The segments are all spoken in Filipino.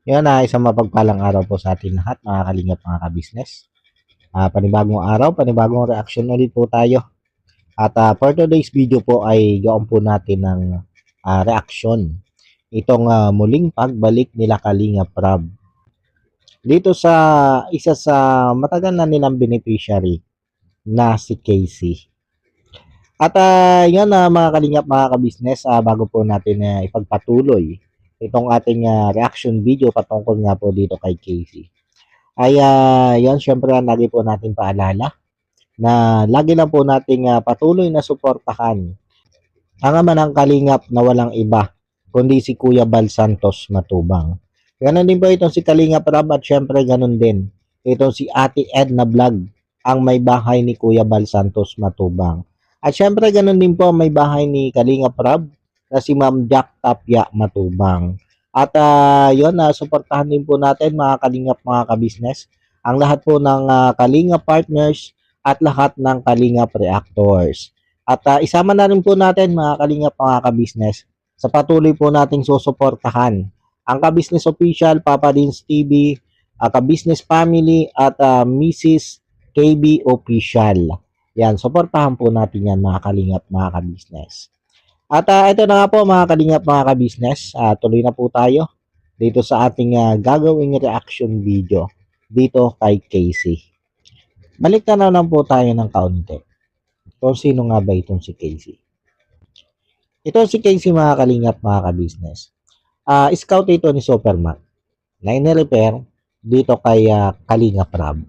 Yan na isang mapagpalang araw po sa atin lahat, mga kalingap, mga kabisnes. Panibagong araw, panibagong reaction ulit po tayo. At for today's video po ay gawan po natin ng reaction. Itong muling pagbalik nila Kalingap Rab dito sa isa sa matagal na nilang beneficiary na si Casey. At yan mga kalingap, mga kabisnes, bago po natin ipagpatuloy itong ating reaction video patungkol nga po dito kay Casey. Ay yan, syempre lagi po natin paalala na lagi lang po nating patuloy na suportahan ang ama ng Kalingap na walang iba kundi si Kuya Bal Santos Matubang. Ganon din po itong si Kalingap Rab at syempre ganon din itong si Ate Edna Vlog, ang may bahay ni Kuya Bal Santos Matubang. At syempre ganon din po may bahay ni Kalingap Rab na si Ma'am Jack Tapia Matubang. At yun, suportahan din po natin mga Kalingap, mga kabisnes, ang lahat po ng Kalingap partners at lahat ng Kalingap reactors. At isama na rin po natin mga Kalingap, mga kabisnes, sa patuloy po nating susuportahan ang Kabisnes Official, Papa Dins TV, Kabisnes Family at Mrs. KB Official. Yan, suportahan po natin yan mga Kalingap, mga kabisnes. At ito na nga po mga Kalingap, mga kabisnes, tuloy na po tayo dito sa ating gagawing reaction video dito kay Casey. Balik na lang po tayo ng kaunti kung sino nga ba itong si Casey. Ito si Casey mga Kalingap, mga kabisnes. Scout ito ni Superman na inirepair dito kay Kalingap Rab.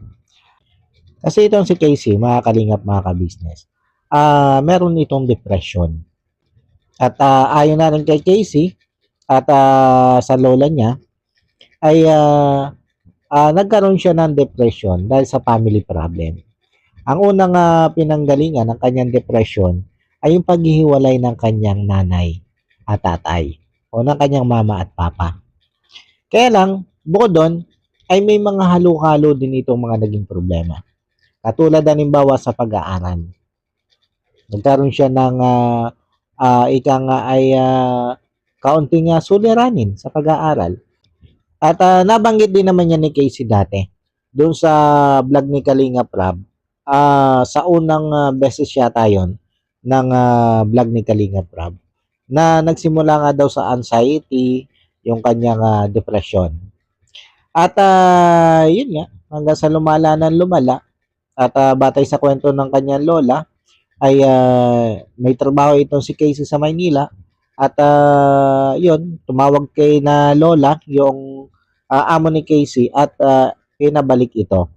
Kasi itong si Casey, mga Kalingap, mga kabisnes, meron itong depression. At ayon na rin kay Casey at sa lola niya ay nagkaroon siya ng depression dahil sa family problem. Ang unang pinanggalingan ng kanyang depression ay yung paghihiwalay ng kanyang nanay at tatay o ng kanyang mama at papa. Kaya lang, bukod doon, ay may mga halo-halo din itong mga naging problema. Katulad halimbawa sa pag-aaral. Nagkaroon siya ng ika nga ay kaunting suliranin sa pag-aaral. At nabanggit din naman niya ni Casey dati doon sa vlog ni Kalingap Rab, sa unang beses yata yon ng vlog ni Kalingap Rab, na nagsimula nga daw sa anxiety, yung kanyang depression. At yun nga, hanggang sa lumala ng lumala, at batay sa kwento ng kanyang lola, ay may trabaho itong si Casey sa Maynila. At yun, tumawag kay na lola yung amo ni Casey at pinabalik ito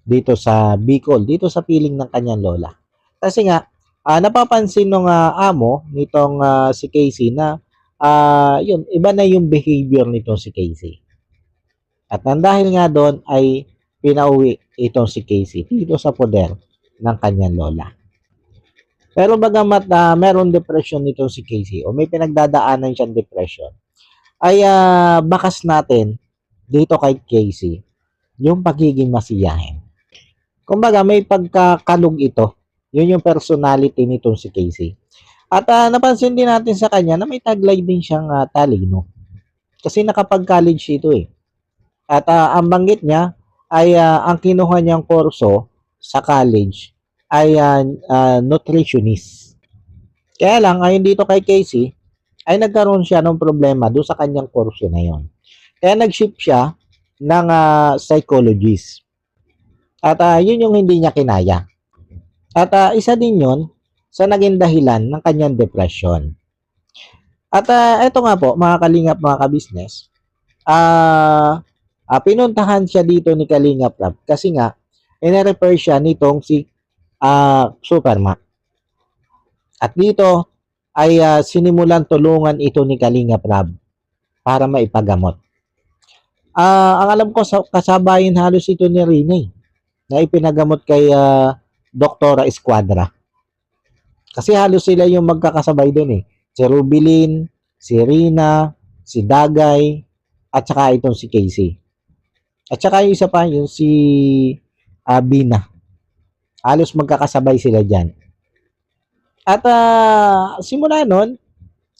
dito sa Bicol, dito sa piling ng kanyang lola. Kasi nga, napapansin ng amo nitong si Casey na yun, iba na yung behavior nitong si Casey. At nang dahil nga doon ay pinauwi itong si Casey dito sa poder ng kanyang lola. Pero bagamat meron depression nitong si Casey o may pinagdadaanan siyang depression, ay bakas natin dito kay Casey yung pagiging masiyahin. Kumbaga may pagkakalog ito. Yun yung personality nitong si Casey. At napansin din natin sa kanya na may taglay din siyang talino. Kasi nakapag-college ito eh. At ang banggit niya ay ang kinuha niyang kurso sa college ay nutritionist. Kaya lang, ayon dito kay Casey, ay nagkaroon siya ng problema doon sa kanyang kurso na yon. Kaya nag-shift siya ng psychologist. At yun yung hindi niya kinaya. At isa din yon sa naging dahilan ng kanyang depression. At ito nga po, mga kalingap, mga kabisnes, pinuntahan siya dito ni Kalingap Rab kasi nga, ina-refer siya nitong si Superman. At dito ay sinimulan tulungan ito ni Kalingap Rab para maipagamot. Ang alam ko, kasabayan halos ito ni Rene na ipinagamot kay Doktora Esquadra. Kasi halos sila yung magkakasabay doon eh. Si Rubilin, si Rina, si Dagay, at saka itong si Casey. At saka yung isa pa, yung si Bina. Halos magkakasabay sila dyan. At simula nun,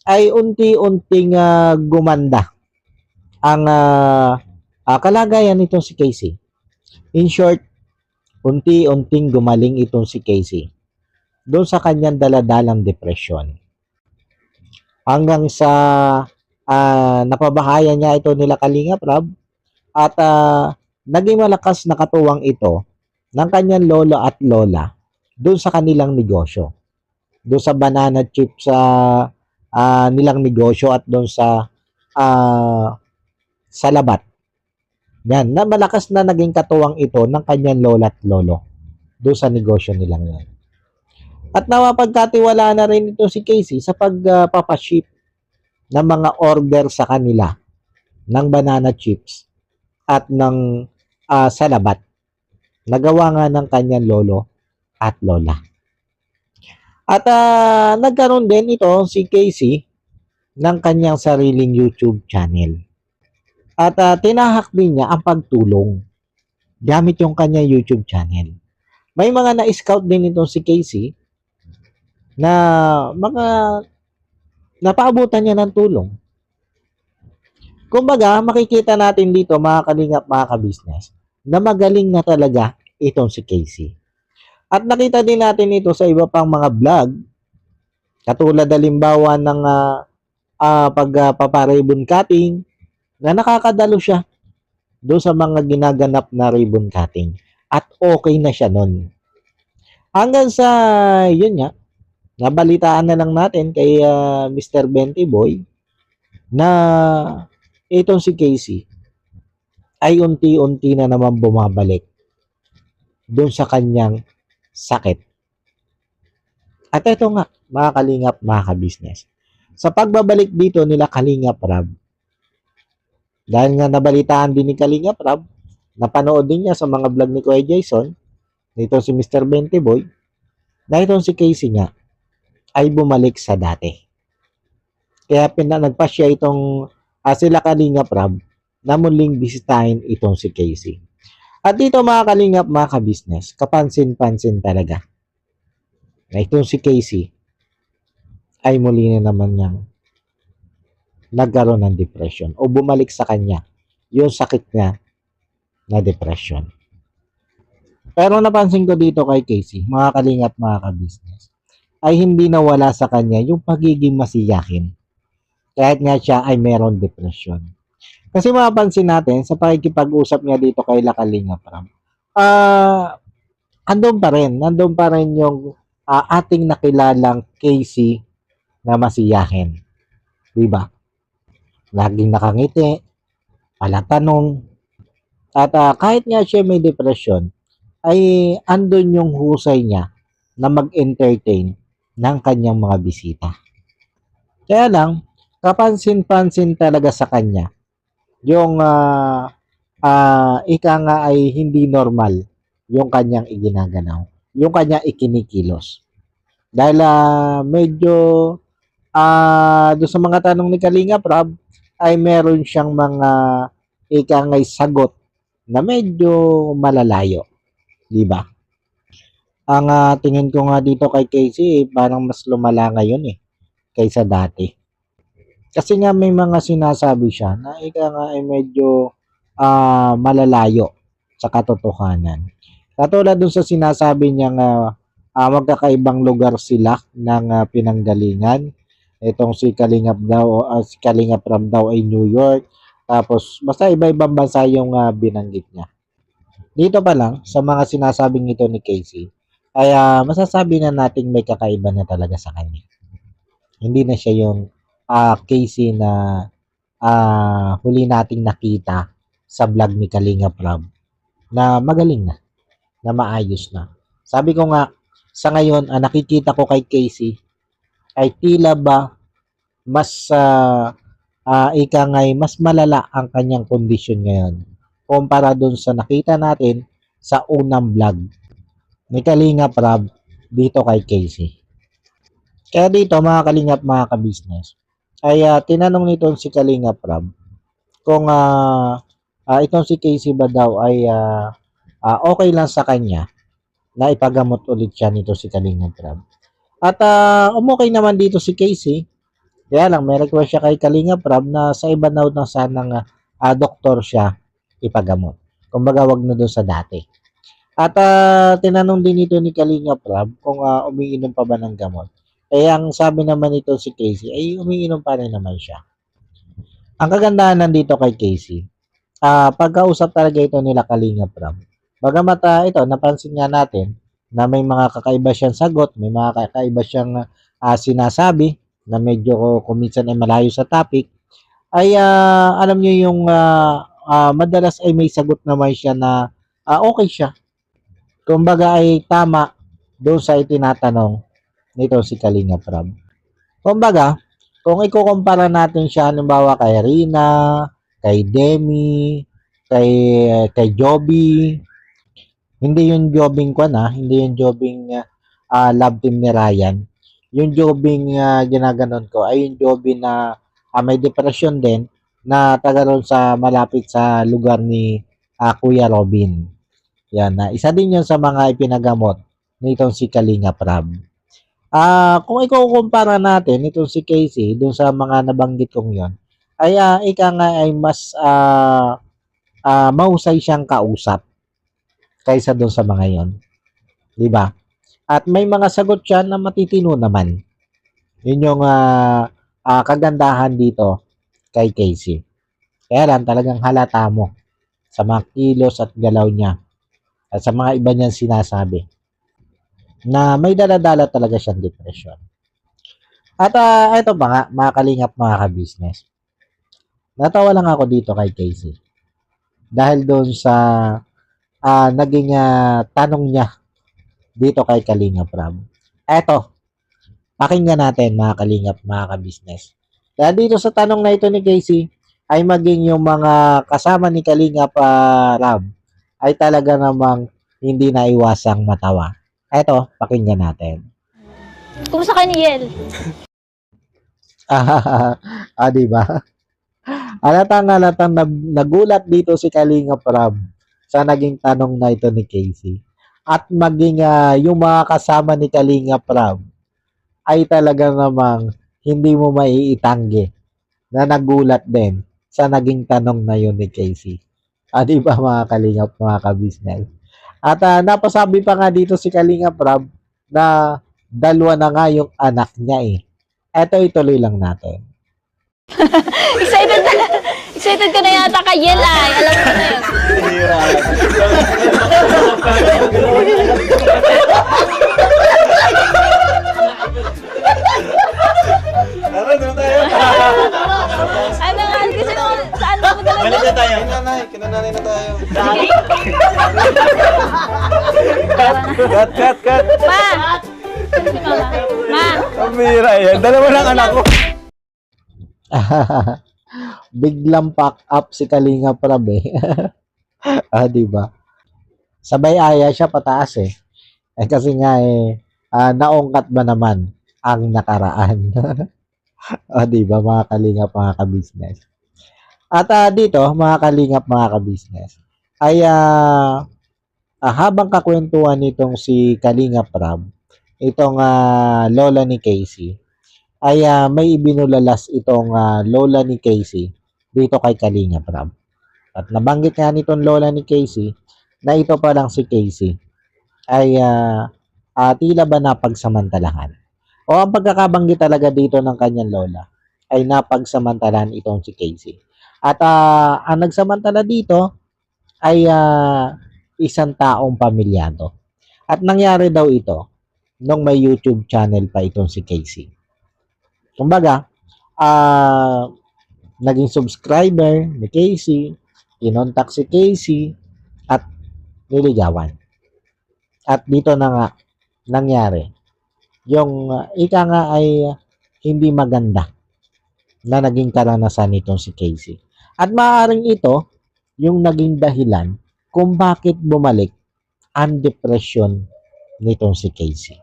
ay unti-unting gumanda ang kalagayan nitong si Casey. In short, unti-unting gumaling itong si Casey doon sa kanyang daladalang depression. Hanggang sa napabahayan niya ito nila Kalingap Rab at naging malakas na katuwang ito ng kanyang lolo at lola doon sa kanilang negosyo. Doon sa banana chip sa nilang negosyo at doon sa labat. Yan, na malakas na naging katuwang ito ng kanyang lola at lolo doon sa negosyo nilang yan. At nawapagkatiwala na rin ito si Casey sa pagpapaship ng mga order sa kanila ng banana chips at ng salabat. Nagawa nga ng kanyang lolo at lola. At nagkaroon din ito si Casey ng kanyang sariling YouTube channel. At tinahak din niya ang pagtulong gamit yung kanyang YouTube channel. May mga na-scout din ito si Casey na mga napaabutan niya ng tulong. Kumbaga, makikita natin dito mga kalingap, mga kabisnes, na magaling na talaga itong si Casey. At nakita din natin ito sa iba pang mga vlog, katulad halimbawa ng pagpaparibbon cutting, na nakakadalo siya doon sa mga ginaganap na ribbon cutting. At okay na siya nun. Hanggang sa, yun nga, nabalitaan na lang natin kay Mr. Benty Boy na itong si Casey ay unti-unti na naman bumabalik doon sa kanyang sakit. At ito nga, mga kalingap, mga kabisnes. Sa pagbabalik dito nila Kalingap Rab, dahil nga nabalitaan din ni Kalingap Rab, napanood din niya sa mga vlog ni Kuya Jason, nito si Mr. Benty Boy, na itong si Casey nga ay bumalik sa dati. Kaya nagpasya itong sila Kalingap Rab na muling bisitahin itong si Casey. At dito mga kalingap, mga kabisnes, kapansin-pansin talaga na itong si Casey ay muli na naman niyang nagkaroon ng depression o bumalik sa kanya yung sakit niya na depression. Pero napansin ko dito kay Casey, mga kalingap, mga kabisnes, ay hindi nawala sa kanya yung pagiging masiyahin kahit nga siya ay meron depression. Kasi mapapansin natin sa pakikipag-usap niya dito kay Kalingap Rab, nandun pa rin yung ating nakilalang Casey na masiyahin. Diba? Laging nakangiti, palatanong, at kahit nga siya may depression, ay andun yung husay niya na mag-entertain ng kanyang mga bisita. Kaya lang, kapansin-pansin talaga sa kanya yung ika nga ay hindi normal yung kanyang iginaganaw, yung kanyang ikinikilos. Dahil medyo doon sa mga tanong ni Kalingap Rab ay meron siyang mga ika nga'y sagot na medyo malalayo. Diba? Ang tingin ko nga dito kay Casey, parang mas lumala ngayon kaysa dati. Kasi nga may mga sinasabi siya na ika nga ay medyo malalayo sa katotohanan. Katulad dun sa sinasabi niya nga magkakaibang lugar sila ng pinanggalingan. Itong si Kalingap daw, si Kalingap Ram daw ay New York. Tapos basta iba-ibang bansa yung binanggit niya. Dito pa lang sa mga sinasabing ito ni Casey ay masasabi na nating may kakaiba na talaga sa kanya. Hindi na siya yung Casey na huli nating nakita sa vlog ni Kalingap Rab na magaling na maayos na. Sabi ko nga, sa ngayon, nakikita ko kay Casey ay tila ba mas ika nga'y mas malala ang kanyang kondisyon ngayon kumpara dun sa nakita natin sa unang vlog ni Kalingap Rab dito kay Casey. Kaya dito mga kalingap, mga kabisnes, ay tinanong nito si Kalingap Rab kung itong si Casey ba daw ay okay lang sa kanya na ipagamot ulit siya nito si Kalingap Rab. At umokay naman dito si Casey. Kaya lang may request siya kay Kalingap Rab na sa iba daw na sanang doktor siya ipagamot. Kumbaga, wag na doon sa dati. At tinanong din ito ni Kalinga Prab kung umiinom pa ba ng gamot. Eh, ang sabi naman ito si Casey, ay umiinom pa rin naman siya. Ang kagandahan nandito kay Casey, pagkausap talaga ito nila Kalinga Prab. Bagamat ito, napansin nga natin na may mga kakaiba siyang sagot, may mga kakaiba siyang sinasabi na medyo kuminsan ay malayo sa topic, ay alam niyo yung madalas ay may sagot naman siya na okay siya. Kumbaga ay tama doon sa itinatanong nito si Kalinga Prab. Kumbaga, kung ikukumpara natin siya halimbawa kay Rina, kay Demi, kay Joby, hindi yung jobbing ko na, hindi yung jobbing love team ni Ryan. Yung jobbing ginaganon ko ay yung jobbing na may depression din na taga ron sa malapit sa lugar ni Kuya Robin. Yan, isa din yun sa mga ipinagamot nitong si Kalinga Prab. Kung ikukumpara natin itong si Casey dun sa mga nabanggit kong yon, ay ika nga ay mas mahusay siyang kausap kaysa dun sa mga yon. Di ba? At may mga sagot siya na matitino naman. Yun yung kagandahan dito kay Casey. Kaya lang talagang halata mo sa mga kilos at galaw niya at sa mga iba niyang sinasabi na may daladala talaga siyang depression. At ito pa nga, mga kalingap, mga ka-business. Natawa lang ako dito kay Casey. Dahil doon sa naging tanong niya dito kay Kalinga Prab. Eto, pakinggan natin mga kalingap, mga ka-business. Kaya dito sa tanong na ito ni Casey, ay maging yung mga kasama ni Kalinga Prab ay talaga namang hindi naiwasang matawa. Eto, pakinggan natin. Kumusta ka ni Yel? Diba? Halatang nagulat dito si Kalinga Prab sa naging tanong na ito ni Casey. At maging yung mga kasama ni Kalinga Prab ay talaga namang hindi mo maiitanggi na nagulat din sa naging tanong na yun ni Casey. Diba mga kalingap, mga ka-business? At napasabi pa nga dito si Kalinga Prab na dalawa na nga yung anak niya eh. Eto, ituloy lang natin. Excited ka na yata kay Yel ay. Alam mo na yun. Tara, doon tayo. Ano nga, kasi saan mo talaga? Balik na tayo. Kinanay na tayo. Cut. Ma! Sino si Mama? Ma! Amira yan. Dalawa ng anak ko. Biglang pack up si Kalinga Prab eh. Diba? Sabay aya siya pataas eh. Kasi nga naungkat ba naman ang nakaraan. Diba mga kalingap, mga ka-business. At dito, mga kalingap, mga ka-business, ay habang kakwentuhan nitong si Kalinga Prab, itong lola ni Casey, ay may ibinulalas itong lola ni Casey dito kay Kalinga Prab. At nabanggit nga nitong lola ni Casey na ito pa lang si Casey ay tila ba napagsamantalahan. O ang pagkakabanggit talaga dito ng kanyang lola ay napagsamantalahan itong si Casey. At ang nagsamantala dito ay isang taong pamilyado. At nangyari daw ito nung may YouTube channel pa itong si Casey. Kumbaga, naging subscriber ni Casey, kinontak si Casey, at niligawan. At dito na nga nangyari. Yung ika nga ay hindi maganda na naging karanasan nitong si Casey. At maaaring ito yung naging dahilan kung bakit bumalik ang depression nitong si Casey.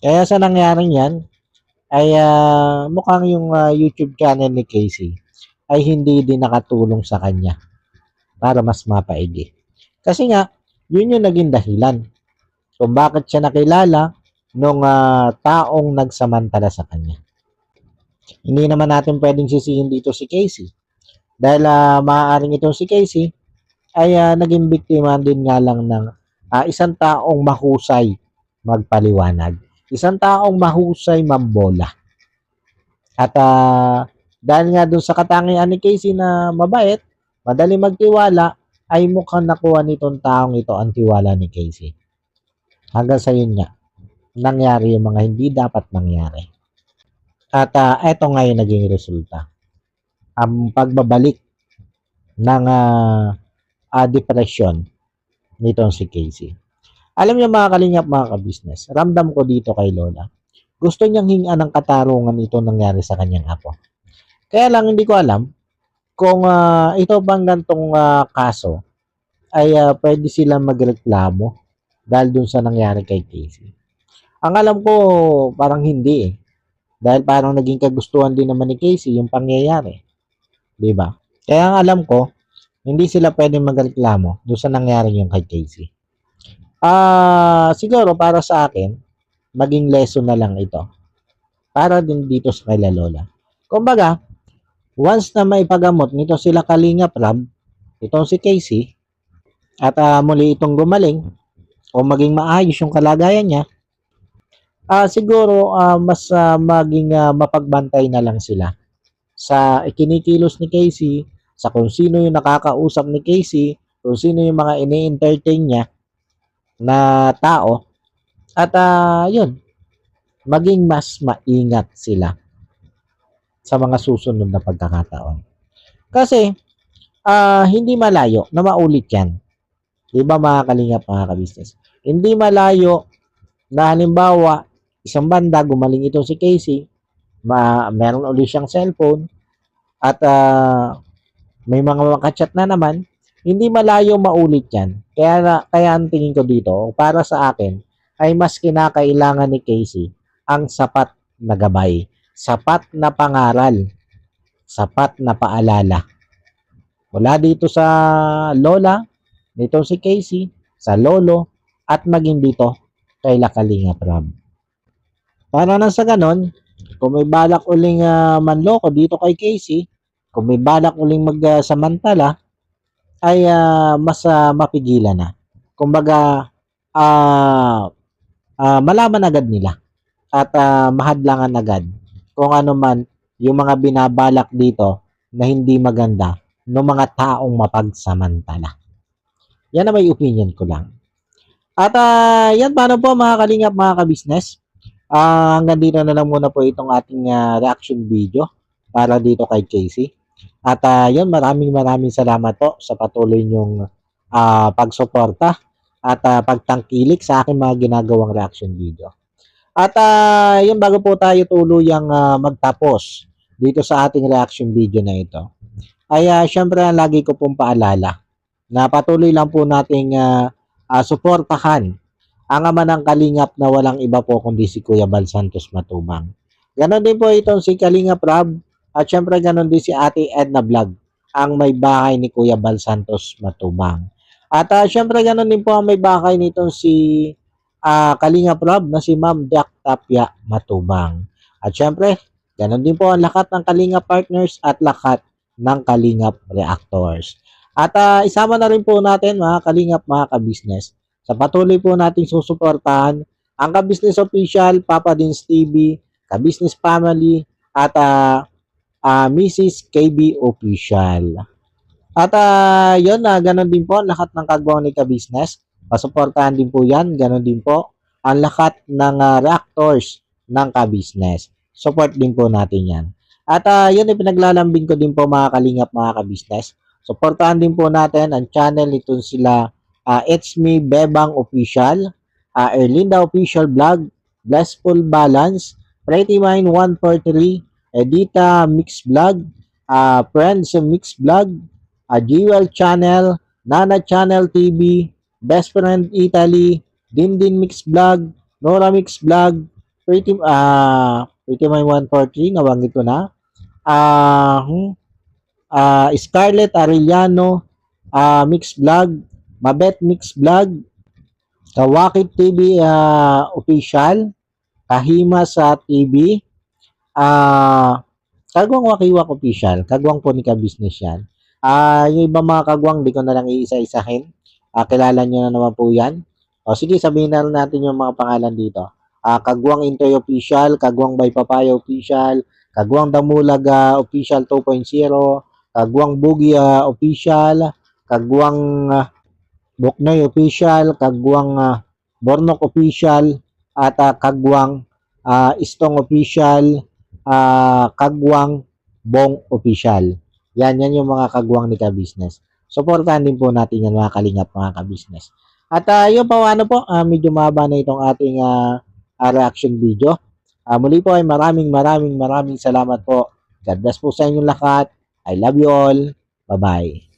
Kaya sa nangyaring yan, ay mukhang yung YouTube channel ni Casey ay hindi din nakatulong sa kanya para mas mapaigi. Kasi nga, yun yung naging dahilan kung bakit siya nakilala nung taong nagsamantala sa kanya. Hindi naman natin pwedeng sisihin dito si Casey Dahil maaaring itong si Casey ay naging biktima din nga lang ng isang taong mahusay magpaliwanag. Isang taong mahusay mambola. At dahil nga dun sa katangian ni Casey na mabait, madali magtiwala, ay mukhang nakuha nitong taong ito ang tiwala ni Casey. Hanggang sa yun nga, nangyari yung mga hindi dapat mangyari. At eto nga yung naging resulta. Ang pagbabalik ng depression nitong si Casey. Alam niyo mga kalingap, mga ka-business, ramdam ko dito kay Lola. Gusto niyang hingan ng katarungan ito nangyari sa kanyang apo. Kaya lang hindi ko alam kung ito bang gantong kaso ay pwede silang magreklamo dahil dun sa nangyari kay Casey. Ang alam ko parang hindi eh. Dahil parang naging kagustuhan din naman ni Casey yung pangyayari. Diba? Kaya ang alam ko, hindi sila pwede magreklamo doon sa nangyari yung kay Casey. Siguro para sa akin, maging lesson na lang ito. Para din dito sa kay Lola. Kumbaga, once na maipagamot nito sila Kalinga Prab, itong si Casey, at muli itong gumaling, o maging maayos yung kalagayan niya, siguro mas maging mapagbantay na lang sila sa ikinikilos ni Casey, sa kung sino yung nakakausap ni Casey, kung sino yung mga ini-entertain niya na tao, at yun, maging mas maingat sila sa mga susunod na pagkakataon. Kasi, hindi malayo na maulit yan. Diba mga kalingap, mga ka-business? Hindi malayo na halimbawa, isang banda, gumaling ito si Casey, meron ulit siyang cellphone, at may mga makachat na naman, hindi malayo maulit yan. Kaya ang tingin ko dito, para sa akin, ay mas kinakailangan ni Casey ang sapat na gabay, sapat na pangaral, sapat na paalala. Mula dito sa lola, dito si Casey, sa lolo, at maging dito kay Kalinga Prab. Para na sa ganon, kung may balak uling manloko dito kay Casey, kung may balak uling magsamantala, ay mas mapigilan na. Kumbaga, malaman agad nila at mahadlangan agad kung ano man yung mga binabalak dito na hindi maganda ng mga taong mapagsamantala. Yan na may opinion ko lang. At yan, paano po mga kalingap, mga ka-business? Hanggang dito na lang muna po itong ating reaction video para dito kay Casey. At yun, maraming salamat po sa patuloy nyong pagsuporta at pagtangkilik sa aking mga ginagawang reaction video. At yun, bago po tayo tuluyang magtapos dito sa ating reaction video na ito, ay syempre lagi ko pong paalala na patuloy lang po nating suportahan ang ama ng Kalingap na walang iba po kundi si Kuya Bal Santos Matubang. Ganon din po itong si Kalinga Prab, at syempre ganon din si Ate Edna Vlog, ang may bahay ni Kuya Bal Santos Matubang. At syempre ganon din po ang may bahay nitong si Kalinga Prab na si Ma'am Jack Tapia Matubang. At syempre, ganon din po ang lahat ng Kalinga Partners at lahat ng Kalingap Reactors. At isama na rin po natin mga Kalingap, mga ka-business, sa patuloy po nating susuportahan ang Ka-Business Official, Papa Dins TV, Ka-Business Family, at Mrs. KB Official. At yun, ganon din po lahat ng kagawang ni Ka-Business. Pasuportahan din po yan. Ganon din po ang lahat ng reactors ng Ka-Business. Support din po natin yan. At yun, ipinaglalambing ko din po mga Kalingap, mga Ka-Business. Supportahan din po natin ang channel nito sila It's Me Bebang Official, Erlinda Official Vlog, Blessful Balance, Pretty Mind 143, Edita Mix Vlog, Friends Mix Vlog, Jewel Channel, Nana Channel TV, Best Friend Italy, Dindin Mix Vlog, Nora Mix Vlog, Pretty Mind 143, nabanggit ko na, Scarlett Arellano Mix Vlog, Mabet Mix Vlog, Kawakit TV Official, Kahima sa TV, Kagwang Wakiwak Official. Kagwang po ni Ka-Business yan. Yung ibang mga kagwang, di ko na lang iisa-isahin. Kilala nyo na naman po yan. O sige, sabihin na lang natin yung mga pangalan dito. Kagwang Intoy Official, Kagwang Bay Papaya Official, Kagwang Damulag Official 2.0, Kagwang Bugi Official, Kagwang Boknoy Official, Kagwang Bornok Official, at Kagwang Istong Official, Kagwang Bong Official. Yan yung mga kagwang ni Ka-Business. Supportahan din po natin yan mga kalingap, mga Ka-Business. At yun po, medyo mahaba na itong ating reaction video. Muli po ay maraming salamat po. God bless po sa inyong lahat. I love you all. Bye-bye.